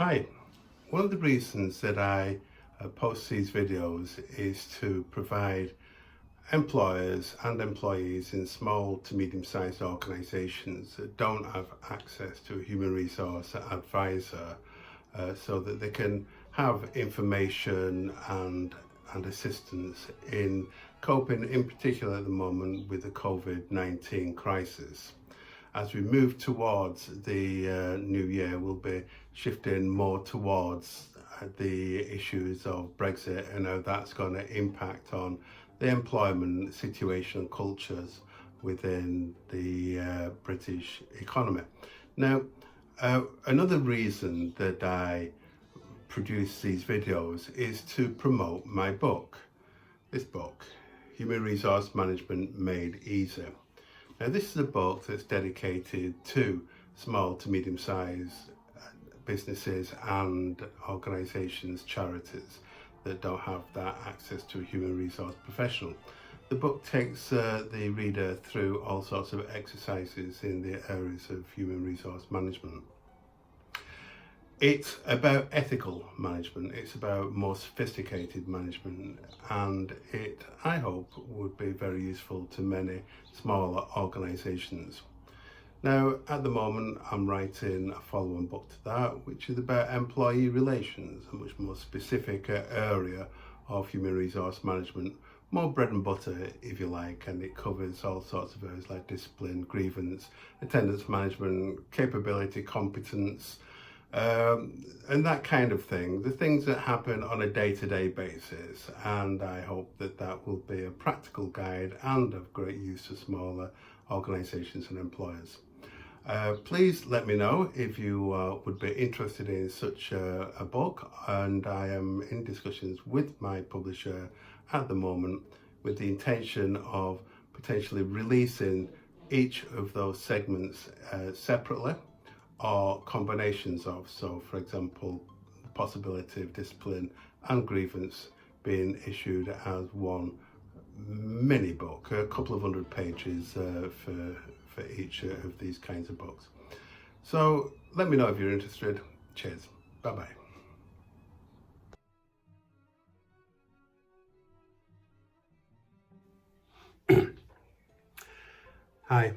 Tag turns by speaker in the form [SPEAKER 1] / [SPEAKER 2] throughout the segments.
[SPEAKER 1] Hi, one of the reasons that I post these videos is to provide employers and employees in small to medium-sized organisations that don't have access to a human resource advisor so that they can have information and assistance in coping, in particular at the moment, with the COVID-19 crisis. As we move towards the new year, we'll be shifting more towards the issues of Brexit and how that's going to impact on the employment situation and cultures within the British economy. Now, another reason that I produce these videos is to promote my book. This book, Human Resource Management Made Easy. Now, this is a book that's dedicated to small to medium-sized businesses and organisations, charities that don't have that access to a human resource professional. The book takes the reader through all sorts of exercises in the areas of human resource management. It's about ethical management, it's about more sophisticated management, and it, I hope, would be very useful to many smaller organisations. Now, at the moment, I'm writing a follow-on book to that, which is about employee relations, a much more specific area of human resource management, more bread and butter, if you like, and it covers all sorts of areas like discipline, grievance, attendance management, capability, competence, and that kind of thing, the things that happen on a day-to-day basis. And I hope that that will be a practical guide and of great use to smaller organisations and employers. Please let me know if you would be interested in such a book, and I am in discussions with my publisher at the moment with the intention of potentially releasing each of those segments separately or combinations of. So, for example, the possibility of discipline and grievance being issued as one mini book, a couple of 100 pages for each of these kinds of books. So let me know if you're interested. Cheers. Bye-bye. Hi.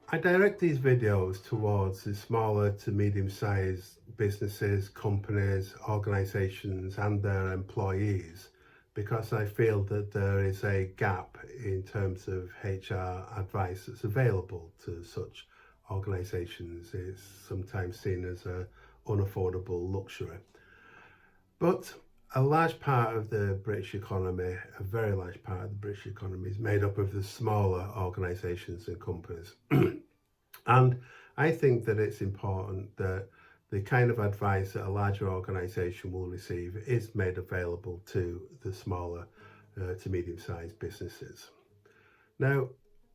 [SPEAKER 1] I direct these videos towards the smaller to medium-sized businesses, companies, organisations and their employees because I feel that there is a gap in terms of HR advice that's available to such organisations. It's sometimes seen as an unaffordable luxury. But a large part of the British economy, a very large part of the British economy is made up of the smaller organisations and companies. And I think that it's important that the kind of advice that a larger organisation will receive is made available to the smaller to medium-sized businesses. Now,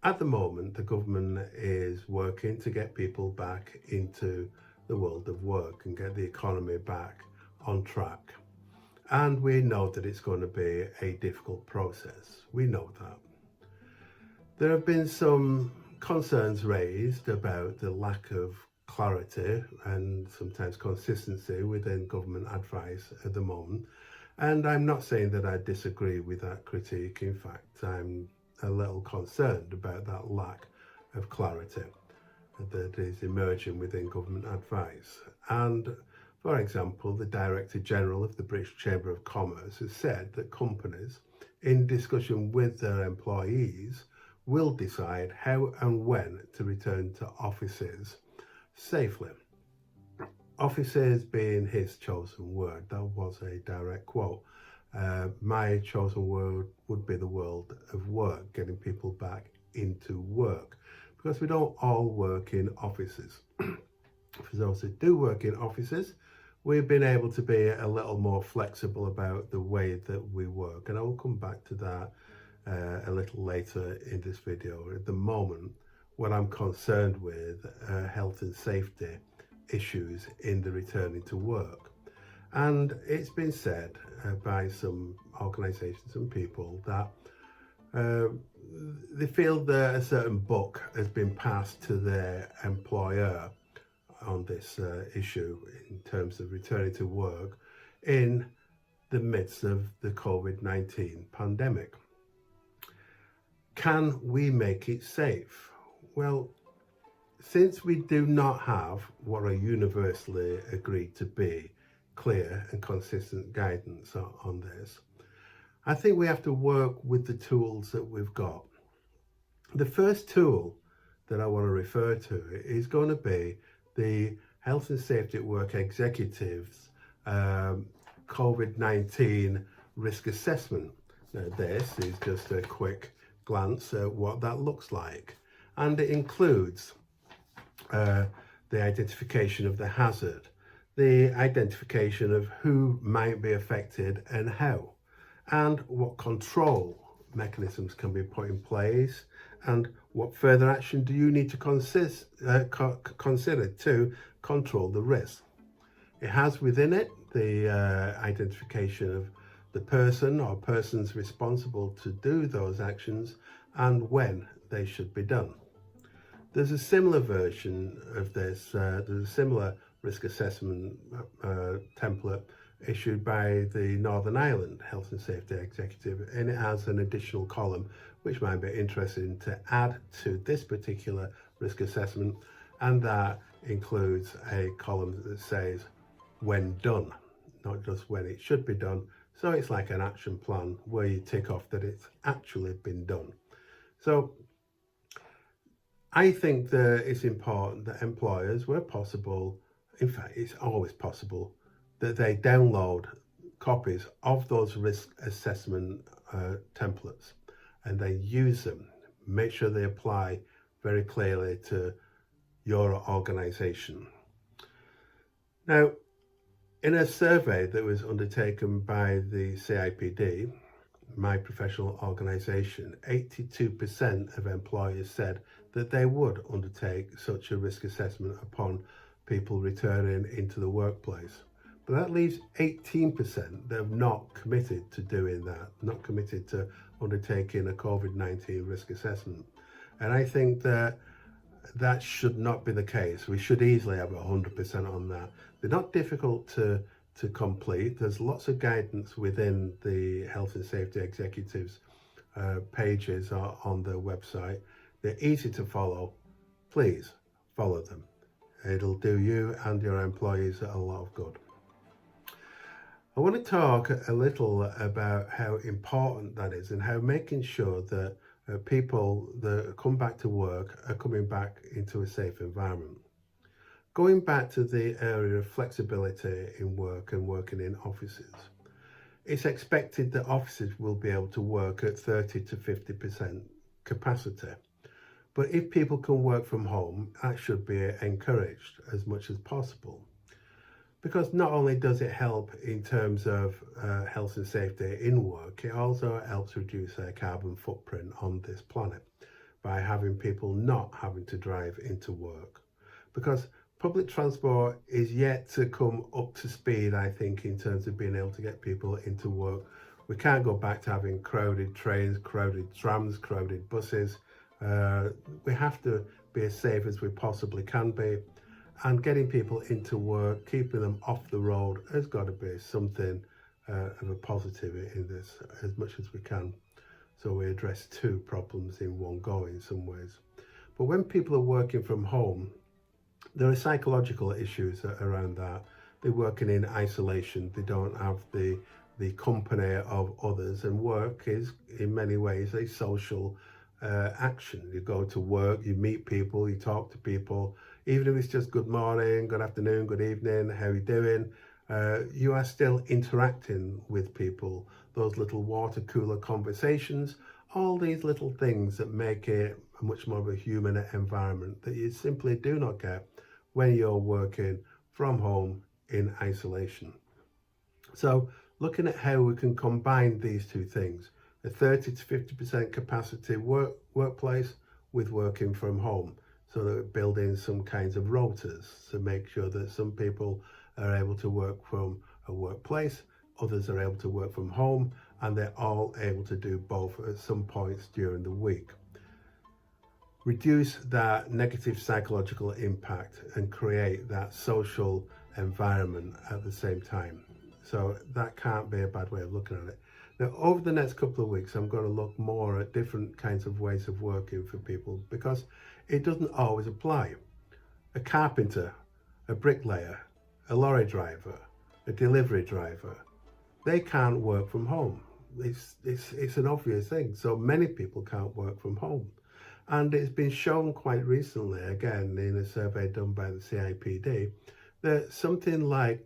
[SPEAKER 1] at the moment, the government is working to get people back into the world of work and get the economy back on track. And we know that it's going to be a difficult process. We know that. There have been some concerns raised about the lack of clarity and sometimes consistency within government advice at the moment. And I'm not saying that I disagree with that critique. In fact, I'm a little concerned about that lack of clarity that is emerging within government advice. And for example, the Director General of the British Chamber of Commerce has said that companies, in discussion with their employees, will decide how and when to return to offices safely. Offices being his chosen word, that was a direct quote. My chosen word would be the world of work, getting people back into work, because we don't all work in offices. For those that do work in offices, we've been able to be a little more flexible about the way that we work, and I will come back to that a little later in this video. At the moment, what I'm concerned with are health and safety issues in the returning to work. And it's been said by some organisations and people that they feel that a certain book has been passed to their employer on this issue in terms of returning to work in the midst of the COVID-19 pandemic. Can we make it safe? Well, since we do not have what are universally agreed to be clear and consistent guidance on this, I think we have to work with the tools that we've got. The first tool that I want to refer to is going to be the Health and Safety at Work Executives COVID-19 risk assessment. Now, this is just a quick glance at what that looks like, and it includes the identification of the hazard, the identification of who might be affected and how, and what control mechanisms can be put in place, and what further action do you need to consider to control the risk. It has within it the identification of the person or persons responsible to do those actions and when they should be done. There's a similar version of this, there's a similar risk assessment template issued by the Northern Ireland Health and Safety Executive, and it has an additional column which might be interesting to add to this particular risk assessment, and that includes a column that says when done, not just when it should be done. So it's like an action plan where you tick off that it's actually been done. So I think that it's important that employers, where possible, in fact it's always possible, that they download copies of those risk assessment templates and they use them. Make sure they apply very clearly to your organisation. Now, in a survey that was undertaken by the CIPD, my professional organisation, 82% of employers said that they would undertake such a risk assessment upon people returning into the workplace. But that leaves 18% that have not committed to doing that, not committed to undertaking a COVID-19 risk assessment. And I think that that should not be the case. We should easily have 100% on that. They're not difficult to complete. There's lots of guidance within the Health and Safety Executives pages on the website. They're easy to follow. Please follow them. It'll do you and your employees a lot of good. I want to talk a little about how important that is and how making sure that people that come back to work are coming back into a safe environment. Going back to the area of flexibility in work and working in offices, it's expected that offices will be able to work at 30 to 50% capacity. But if people can work from home, that should be encouraged as much as possible. Because not only does it help in terms of health and safety in work, it also helps reduce their carbon footprint on this planet by having people not having to drive into work. Because public transport is yet to come up to speed, I think, in terms of being able to get people into work. We can't go back to having crowded trains, crowded trams, crowded buses. We have to be as safe as we possibly can be. And getting people into work, keeping them off the road has got to be something of a positive in this as much as we can. So we address two problems in one go in some ways. But when people are working from home, there are psychological issues around that. They're working in isolation. They don't have the company of others, and work is in many ways a social action. You go to work, you meet people, you talk to people, even if it's just good morning, good afternoon, good evening, how are you doing? You are still interacting with people. Those little water cooler conversations, all these little things that make it a much more of a human environment that you simply do not get when you're working from home in isolation. So looking at how we can combine these two things, a 30 to 50% capacity workplace with working from home, so that we're building some kinds of rotas to make sure that some people are able to work from a workplace, others are able to work from home, and they're all able to do both at some points during the week. reduce that negative psychological impact and create that social environment at the same time. So that can't be a bad way of looking at it. Now, over the next couple of weeks, I'm going to look more at different kinds of ways of working for people because it doesn't always apply. A carpenter, a bricklayer, a lorry driver, a delivery driver, they can't work from home. It's an obvious thing. So many people can't work from home. And it's been shown quite recently, again, in a survey done by the CIPD, that something like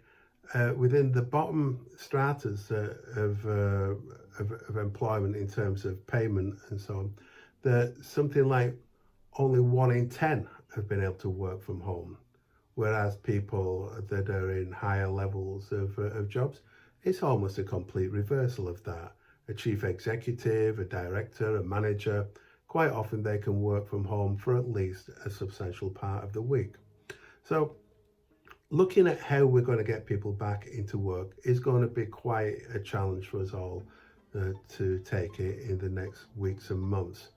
[SPEAKER 1] within the bottom stratas of employment in terms of payment and so on, that something like only 1 in 10 have been able to work from home. Whereas people that are in higher levels of jobs, it's almost a complete reversal of that. A chief executive, a director, a manager, quite often they can work from home for at least a substantial part of the week. So looking at how we're going to get people back into work is going to be quite a challenge for us all to take it in the next weeks and months.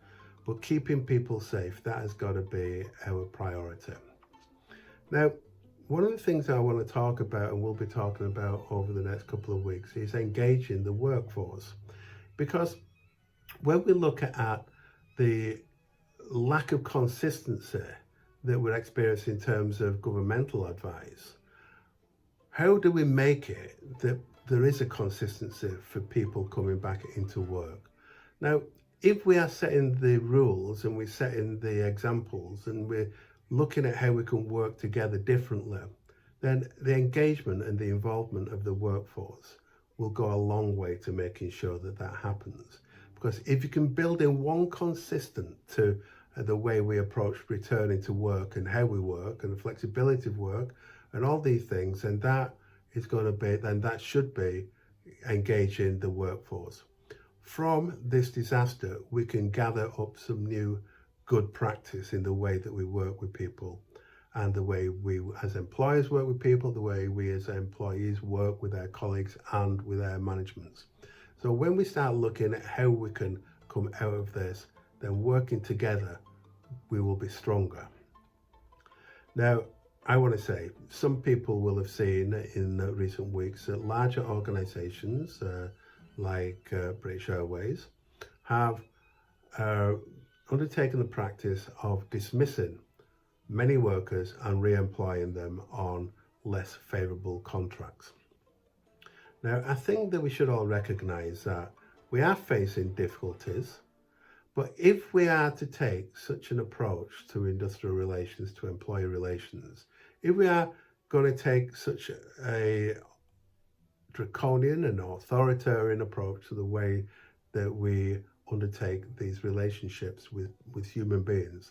[SPEAKER 1] But keeping people safe, that has got to be our priority. Now, one of the things I want to talk about and we'll be talking about over the next couple of weeks is engaging the workforce. Because when we look at the lack of consistency that we're experiencing in terms of governmental advice, how do we make it that there is a consistency for people coming back into work? Now, if we are setting the rules and we're setting the examples and we're looking at how we can work together differently, then the engagement and the involvement of the workforce will go a long way to making sure that that happens. Because if you can build in one consistent to the way we approach returning to work and how we work and the flexibility of work and all these things, and that is going to be, then that should be engaging the workforce. From this disaster, we can gather up some new good practice in the way that we work with people and the way we as employers work with people, the way we as employees work with our colleagues and with our managements. So when we start looking at how we can come out of this, then working together, we will be stronger. Now, I want to say, some people will have seen in recent weeks that larger organisations like British Airways have undertaken the practice of dismissing many workers and re-employing them on less favourable contracts. Now, I think that we should all recognise that we are facing difficulties, but if we are to take such an approach to industrial relations, to employee relations, if we are going to take such a draconian and authoritarian approach to the way that we undertake these relationships with human beings,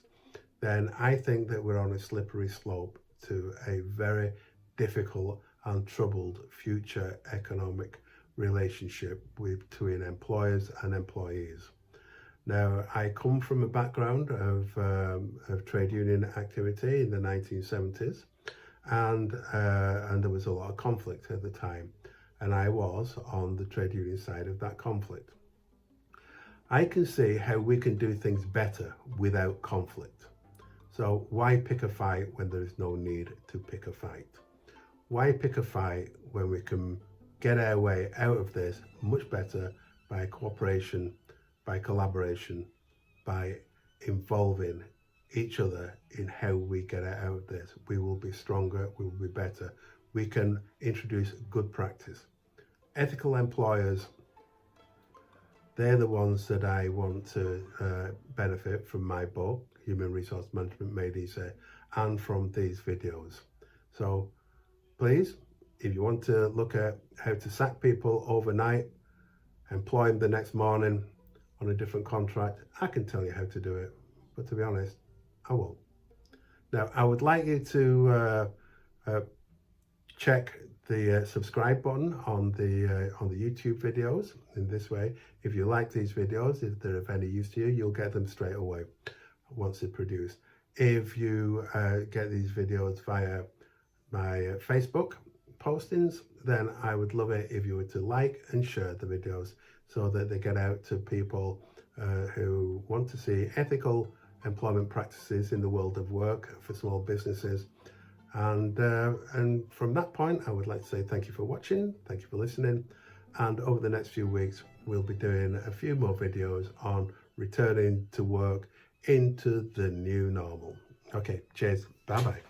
[SPEAKER 1] then I think that we're on a slippery slope to a very difficult and troubled future economic relationship between employers and employees. Now, I come from a background of trade union activity in the 1970s, and there was a lot of conflict at the time, and I was on the trade union side of that conflict. I can see how we can do things better without conflict. So why pick a fight when there is no need to pick a fight? Why pick a fight when we can get our way out of this much better by cooperation, by collaboration, by involving each other in how we get out of this? We will be stronger, we will be better. We can introduce good practice. Ethical employers, they're the ones that I want to benefit from my book, Human Resource Management Made Easy, and from these videos. So please, if you want to look at how to sack people overnight, employ them the next morning on a different contract, I can tell you how to do it. But to be honest, I won't. Now, I would like you to check the subscribe button on the YouTube videos. In this way, if you like these videos, if they're of any use to you, you'll get them straight away once they're produced. If you get these videos via my Facebook postings, then I would love it if you were to like and share the videos so that they get out to people who want to see ethical employment practices in the world of work for small businesses. And from that point, I would like to say thank you for watching, thank you for listening, and over the next few weeks we'll be doing a few more videos on returning to work into the new normal. Okay, cheers, bye bye.